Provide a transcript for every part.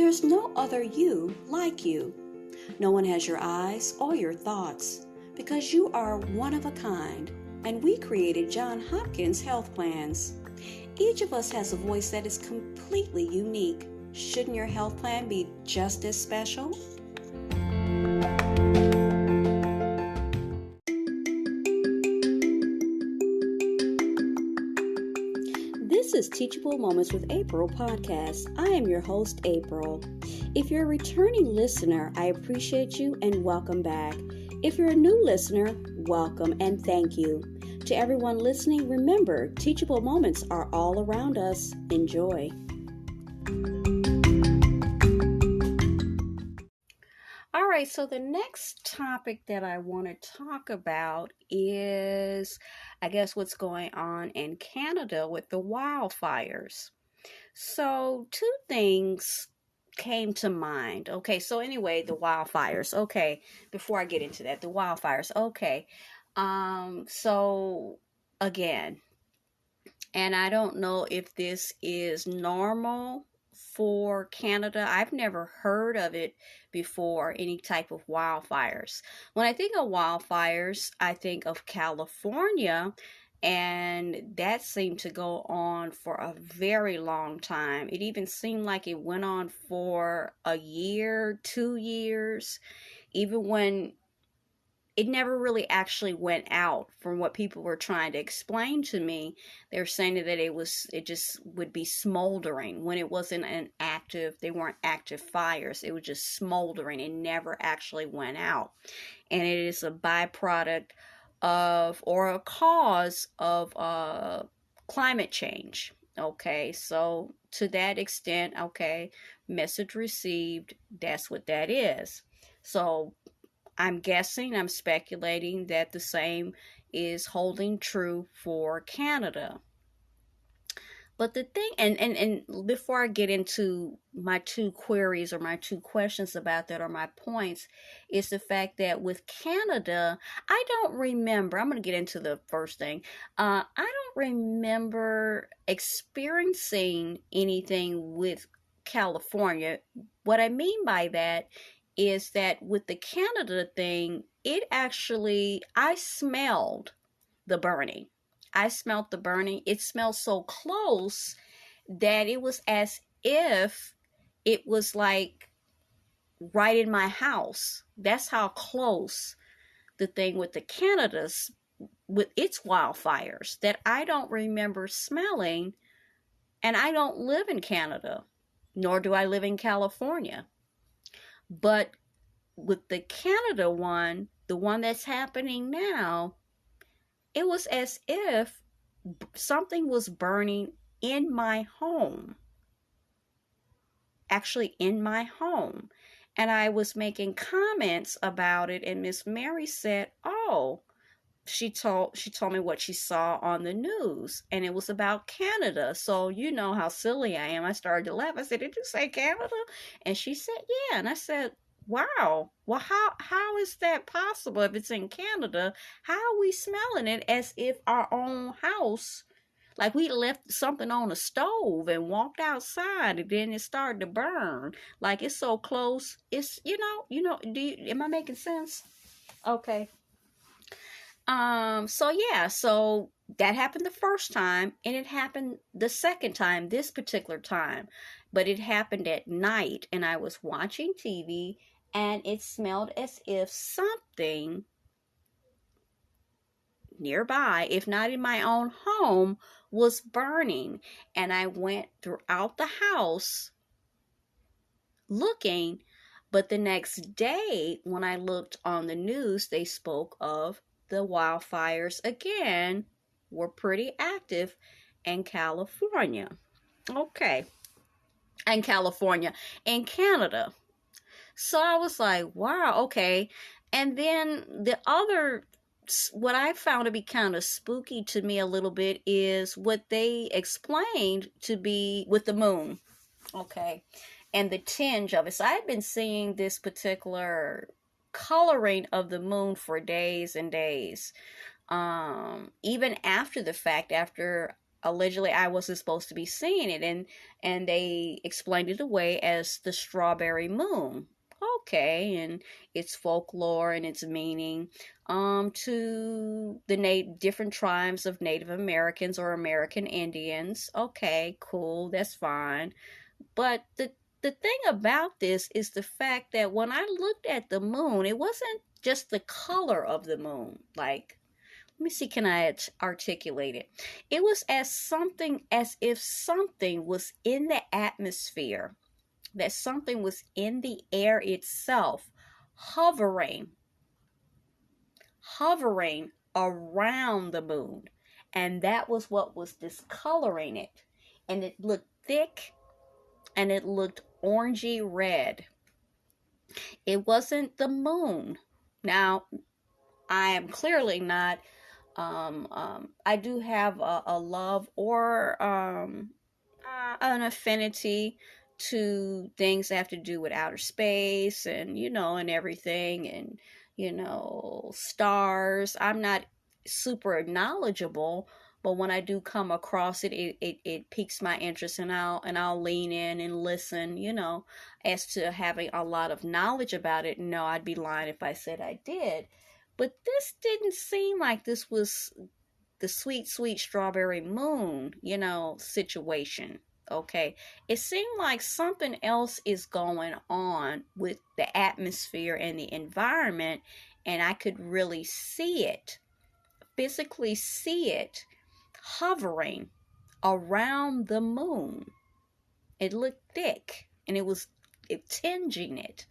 There's no other you like you. No one has your eyes or your thoughts because you are one of a kind, and we created Johns Hopkins Health Plans. Each of us has a voice that is completely unique. Shouldn't your health plan be just as special? This is Teachable Moments with April podcast. I am your host, April. If you're a returning listener, I appreciate you and welcome back. If you're a new listener, welcome and thank you. To everyone listening, remember, teachable moments are all around us. Enjoy. All right, so the next topic that I want to talk about is, I guess, what's going on in Canada with the wildfires. So, two things came to mind. Okay, so anyway, the wildfires. Okay, before I get into that, the wildfires. Okay, so again, and I don't know if this is normal for Canada. I've never heard of it before, any type of wildfires. When I think of wildfires, I think of California, and that seemed to go on for a very long time. It even seemed like it went on for a year, 2 years, even when it never really actually went out. From what people were trying to explain to me, they were saying that it just would be smoldering when it wasn't they weren't active fires. It was just smoldering. It never actually went out. And it is a byproduct of, or a cause of, climate change. Okay, so to that extent, okay, message received, that's what that is. So I'm speculating that the same is holding true for Canada. But the thing, and before I get into my two queries or my two questions about that, or my points, is the fact that with Canada, I don't remember, I'm going to get into the first thing. I don't remember experiencing anything with California. What I mean by that is that with the Canada thing, I smelled the burning. It smelled so close that it was as if it was like right in my house. That's how close the thing with the Canada's, with its wildfires, that I don't remember smelling. And I don't live in Canada, nor do I live in California. But with the Canada one, the one that's happening now, it was as if something was burning in my home. Actually, in my home. And I was making comments about it, and Miss Mary said, "Oh," she told me what she saw on the news, and it was about Canada. So you know how silly I am. I started to laugh. I said, "Did you say Canada?" And she said, "Yeah." And I said, "Wow. Well, how is that possible? If it's in Canada, how are we smelling it as if our own house, like we left something on a stove and walked outside and then it started to burn? Like it's so close. It's, am I making sense?" Okay. So that happened the first time, and it happened the second time, this particular time. But it happened at night, and I was watching TV, and it smelled as if something nearby, if not in my own home, was burning. And I went throughout the house looking, but the next day when I looked on the news, they spoke of the wildfires again were pretty active in California. Okay. And California and Canada. So I was like, wow, okay. And then what I found to be kind of spooky to me a little bit is what they explained to be with the moon. Okay. And the tinge of it. So I had been seeing this particular coloring of the moon for days and days. Even after the fact, after allegedly I wasn't supposed to be seeing it, and they explained it away as the strawberry moon. Okay, and its folklore and its meaning to the different tribes of Native Americans or American Indians. Okay, cool, that's fine. But the thing about this is the fact that when I looked at the moon, it wasn't just the color of the moon. Like, let me see, can I articulate it? It was as if something was in the atmosphere, that something was in the air itself, hovering, hovering around the moon. And that was what was discoloring it. And it looked thick and it looked orangey red. It wasn't the moon. Now, I am clearly not I do have a love or an affinity to things that have to do with outer space and, and everything and, stars. I'm not super knowledgeable, but when I do come across it, it piques my interest, and I'll lean in and listen, as to having a lot of knowledge about it. No, I'd be lying if I said I did. But this didn't seem like this was the sweet, sweet strawberry moon, situation. Okay. It seemed like something else is going on with the atmosphere and the environment, and I could really see it, physically see it hovering around the moon. It looked thick and it tinging it.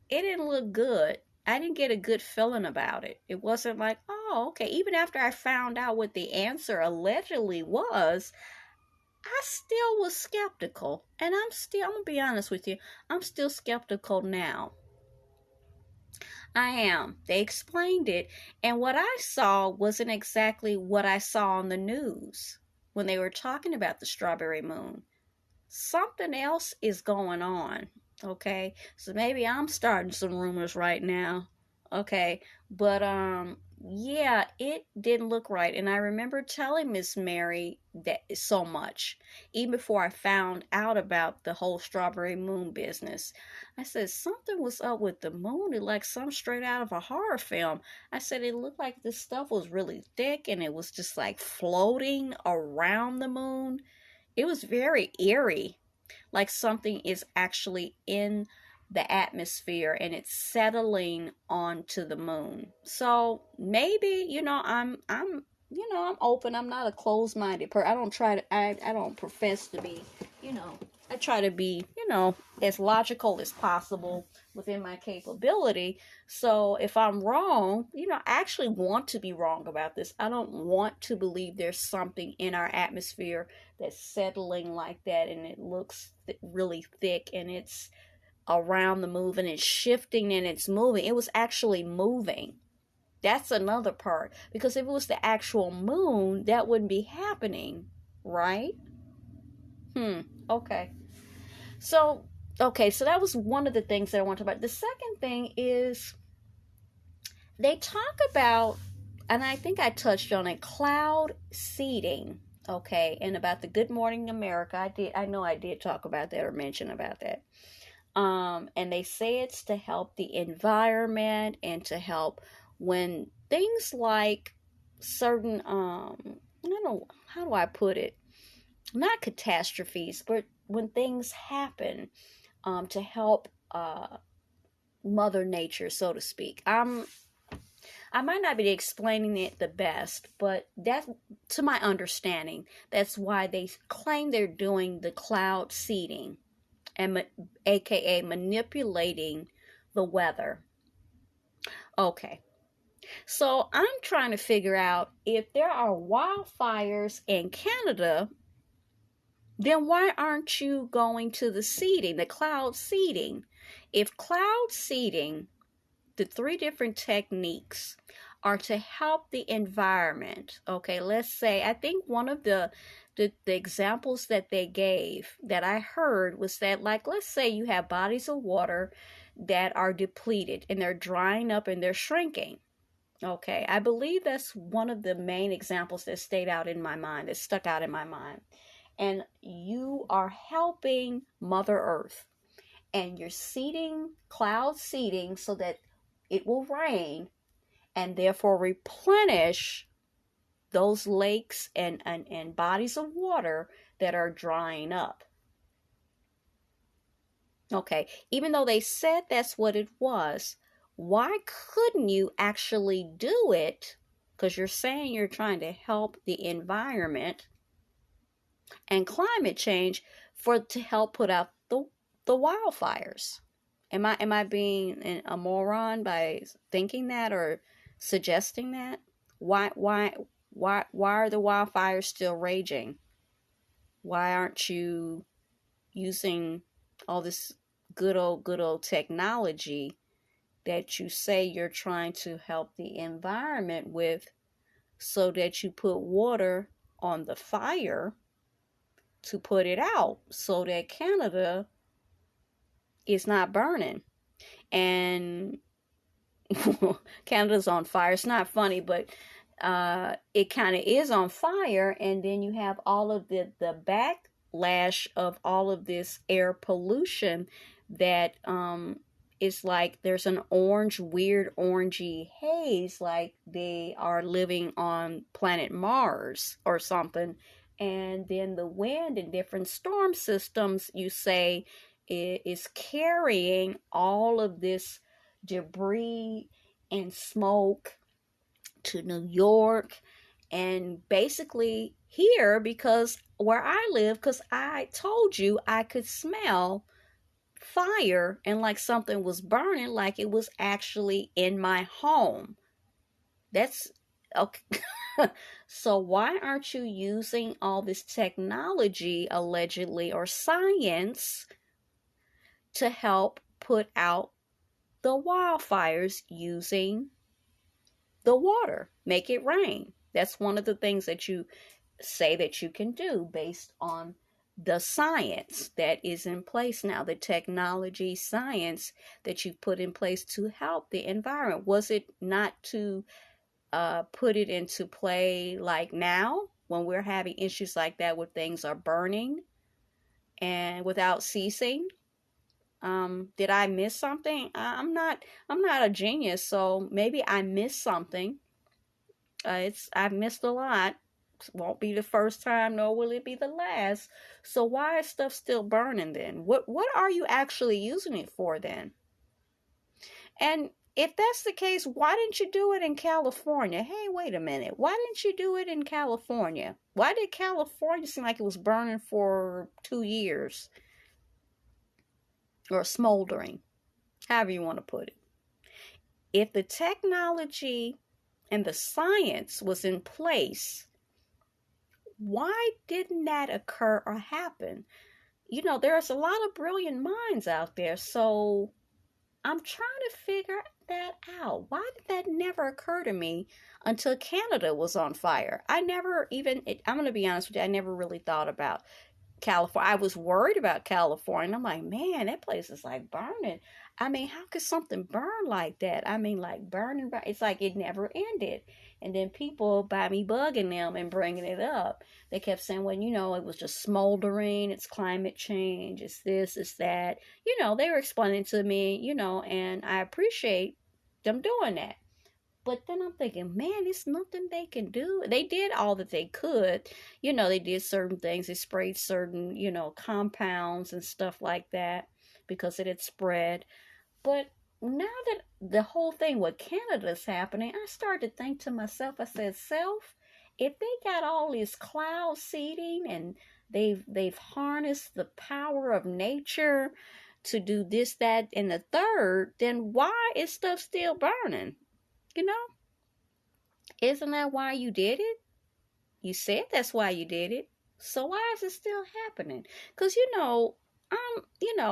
It didn't look good. I didn't get a good feeling about it. It wasn't like, oh, okay. Even after I found out what the answer allegedly was, I still was skeptical. And I'm going to be honest with you, I'm still skeptical now. I am. They explained it. And what I saw wasn't exactly what I saw on the news when they were talking about the strawberry moon. Something else is going on. Okay, so maybe I'm starting some rumors right now. Okay, but yeah, it didn't look right, and I remember telling Miss Mary that so much even before I found out about the whole strawberry moon business. I said something was up with the moon. It like some straight out of a horror film. I said it looked like this stuff was really thick, and it was just like floating around the moon. It was very eerie, like something is actually in the atmosphere and it's settling onto the moon. So maybe, I'm open. I'm not a closed-minded person. I don't profess to be, I try to be, as logical as possible within my capability. So if I'm wrong, I actually want to be wrong about this. I don't want to believe there's something in our atmosphere that's settling like that, and it looks really thick, and it's around the move, and it's shifting and it's moving. It was actually moving. That's another part, because if it was the actual moon, that wouldn't be happening, right? Okay. So, so that was one of the things that I want to talk about. The second thing is they talk about, and I think I touched on it, cloud seeding. Okay, and about the Good Morning America, I know I did talk about that or mention about that. And they say it's to help the environment and to help when things like certain, I don't know, how do I put it? Not catastrophes, but when things happen, to help Mother Nature, so to speak. I might not be explaining it the best, but that's, to my understanding, that's why they claim they're doing the cloud seeding, and aka manipulating the weather. Okay, so I'm trying to figure out, if there are wildfires in Canada, then why aren't you going to the seeding, the cloud seeding? If cloud seeding, the three different techniques are to help the environment. Okay, let's say, I think one of the examples that they gave that I heard was that, like, let's say you have bodies of water that are depleted and they're drying up and they're shrinking. Okay, I believe that's one of the main examples that stayed out in my mind, that stuck out in my mind. And you are helping Mother Earth, and you're seeding, cloud seeding, so that it will rain and therefore replenish those lakes and bodies of water that are drying up. Okay, even though they said that's what it was, why couldn't you actually do it? Because you're saying you're trying to help the environment and climate change for to help put out the wildfires. Am I being a moron by thinking that or suggesting that? Why are the wildfires still raging? Why aren't you using all this good old technology that you say you're trying to help the environment with, so that you put water on the fire to put it out so that Canada is not burning? And Canada's on fire. It's not funny, but it kind of is on fire. And then you have all of the backlash of all of this air pollution that is like there's an orange, weird orangey haze, like they are living on planet Mars or something. And then the wind and different storm systems, you say, is carrying all of this debris and smoke to New York and basically here, because where I live, because I told you I could smell fire and like something was burning, like it was actually in my home. That's okay. So why aren't you using all this technology, allegedly, or science, to help put out the wildfires using the water? Make it rain. That's one of the things that you say that you can do based on the science that is in place now, the technology science that you've put in place to help the environment. Was it not to put it into play like now when we're having issues like that where things are burning and without ceasing? Did I miss something? I'm not a genius, so maybe I missed something. I've missed a lot. Won't be the first time, nor will it be the last. So why is stuff still burning then? What are you actually using it for then? And if that's the case, why didn't you do it in California? Hey, wait a minute. Why didn't you do it in California? Why did California seem like it was burning for 2 years? Or smoldering, however you want to put it. If the technology and the science was in place, why didn't that occur or happen? There's a lot of brilliant minds out there, so I'm trying to figure that out. Why did that never occur to me until Canada was on fire? I'm going to be honest with you, I never really thought about California. I was worried about California. I'm like, man, that place is like burning. I mean, how could something burn like that? I mean, like burning, it's like it never ended. And then people, by me bugging them and bringing it up, they kept saying, well, it was just smoldering. It's climate change. It's this, it's that. They were explaining to me, and I appreciate them doing that. But then I'm thinking, man, there's nothing they can do. They did all that they could. They did certain things. They sprayed certain, compounds and stuff like that because it had spread. But now that the whole thing with Canada's happening, I started to think to myself, I said, self, if they got all this cloud seeding and they've harnessed the power of nature to do this, that, and the third, then why is stuff still burning? You know? Isn't that why you did it? You said that's why you did it. So why is it still happening? Because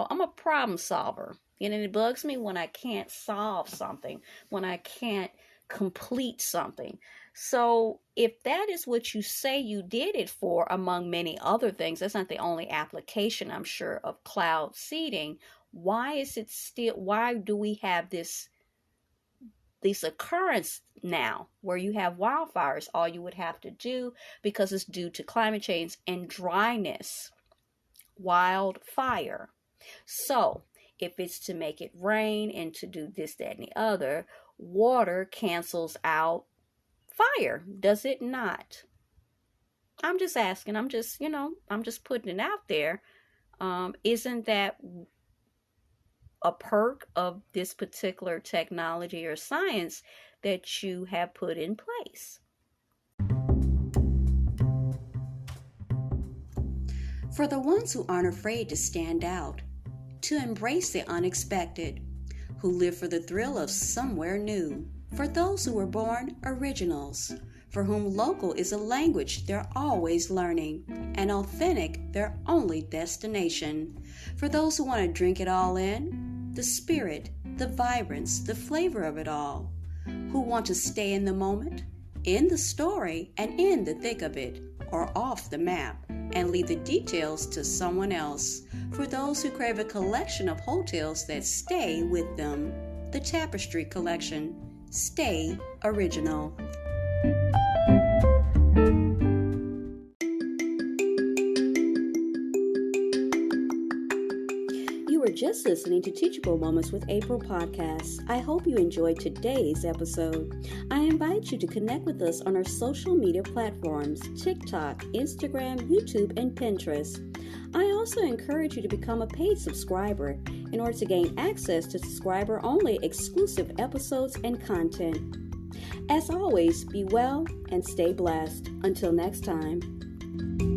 I'm a problem solver. And it bugs me when I can't solve something, when I can't complete something. So if that is what you say you did it for, among many other things, that's not the only application, I'm sure, of cloud seeding. Why do we have this this occurrence now where you have wildfires, all you would have to do, because it's due to climate change and dryness, wildfire. So if it's to make it rain and to do this, that, and the other, water cancels out fire, does it not? I'm just asking. I'm just putting it out there. Isn't that a perk of this particular technology or science that you have put in place? For the ones who aren't afraid to stand out, to embrace the unexpected, who live for the thrill of somewhere new, for those who were born originals, for whom local is a language they're always learning, and authentic their only destination, for those who want to drink it all in, the spirit, the vibrance, the flavor of it all, who want to stay in the moment, in the story, and in the thick of it, or off the map, and leave the details to someone else, for those who crave a collection of hotels that stay with them, the Tapestry Collection. Stay original. You were just listening to Teachable Moments with April podcast. I hope you enjoyed today's episode. I invite you to connect with us on our social media platforms, TikTok, Instagram, YouTube, and Pinterest. I also encourage you to become a paid subscriber in order to gain access to subscriber-only exclusive episodes and content. As always, be well and stay blessed. Until next time.